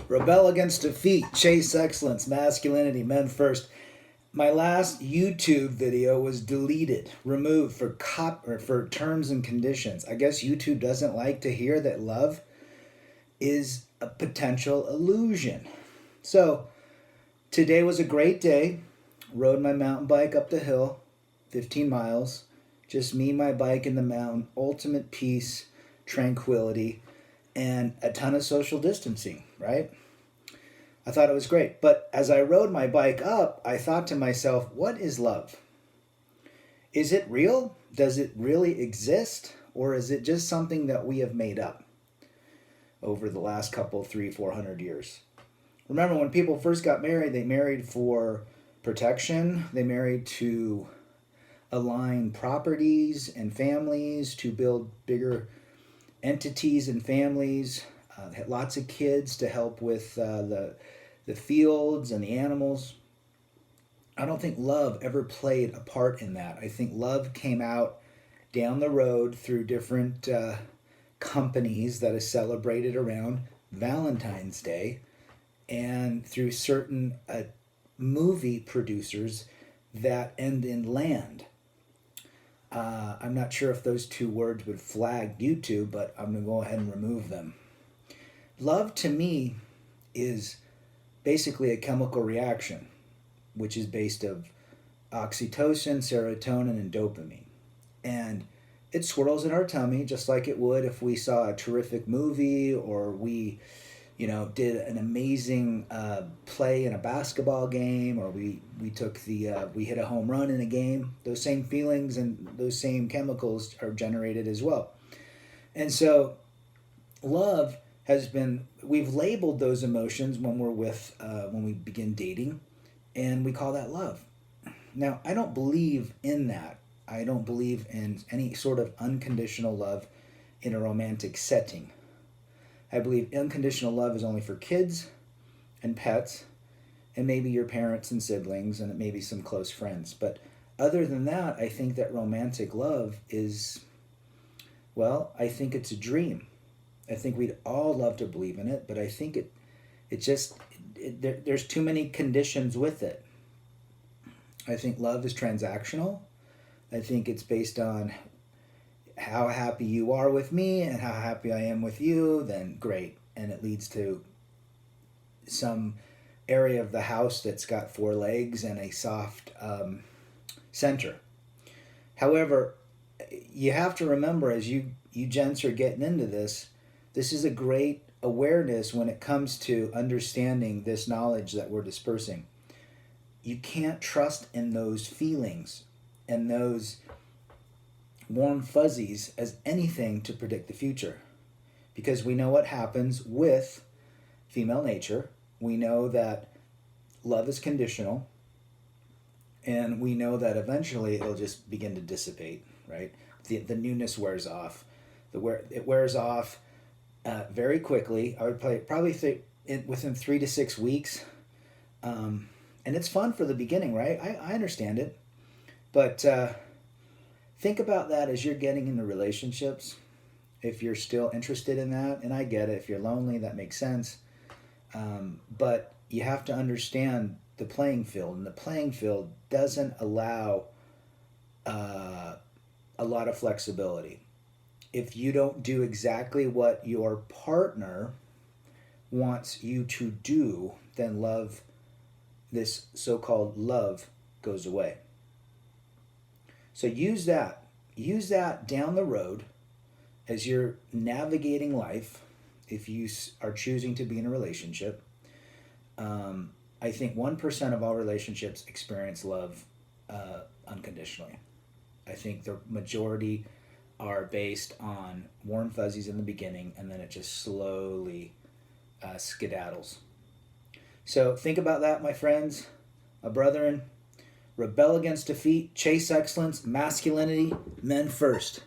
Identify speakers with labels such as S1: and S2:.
S1: Rebel against defeat, chase excellence, masculinity, men first. My last YouTube video was deleted, removed for terms and conditions. I guess YouTube doesn't like to hear that love is a potential illusion. So today was a great day. Rode my mountain bike up the hill, 15 miles. Just me, my bike, and the mountain. Ultimate peace, tranquility, and a ton of social distancing, right? I thought it was great. But as I rode my bike up, I thought to myself, what is love? Is it real? Does it really exist? Or is it just something that we have made up over the last couple, 400 years? Remember, when people first got married, they married for protection. They married to align properties and families, to build bigger entities and families. Had lots of kids to help with the fields and the animals. I don't think love ever played a part in that. I think love came out down the road through different companies that is celebrated around Valentine's Day, and through certain movie producers that end in land. I'm not sure if those two words would flag YouTube, but I'm going to go ahead and remove them. Love to me is basically a chemical reaction, which is based of oxytocin, serotonin, and dopamine. And it swirls in our tummy just like it would if we saw a terrific movie, or we did an amazing play in a basketball game, or we hit a home run in a game. Those same feelings and those same chemicals are generated as well. And so love we've labeled those emotions when we begin dating, and we call that love. Now, I don't believe in that. I don't believe in any sort of unconditional love in a romantic setting. I believe unconditional love is only for kids and pets, and maybe your parents and siblings, and maybe some close friends. But other than that, I think that romantic love is, I think it's a dream. I think we'd all love to believe in it, but I think there's too many conditions with it. I think love is transactional. I think it's based on how happy you are with me and how happy I am with you, then great. And it leads to some area of the house that's got four legs and a soft center. However, you have to remember, as you gents are getting into this is a great awareness when it comes to understanding this knowledge that we're dispersing. You can't trust in those feelings and those warm fuzzies as anything to predict the future, because we know what happens with female nature. We know that love is conditional, and we know that eventually it'll just begin to dissipate, right? The newness wears off. It wears off very quickly. I would probably think within 3 to 6 weeks, and it's fun for the beginning, right? I understand it, but think about that as you're getting into relationships. If you're still interested in that, and I get it, if you're lonely, that makes sense. But you have to understand the playing field, and the playing field doesn't allow a lot of flexibility. If you don't do exactly what your partner wants you to do, then this so-called love, goes away. So use that down the road as you're navigating life. If you are choosing to be in a relationship, I think 1% of all relationships experience love unconditionally. I think the majority are based on warm fuzzies in the beginning, and then it just slowly skedaddles. So think about that, my friends, my brethren. Rebel against defeat, chase excellence, masculinity, men first.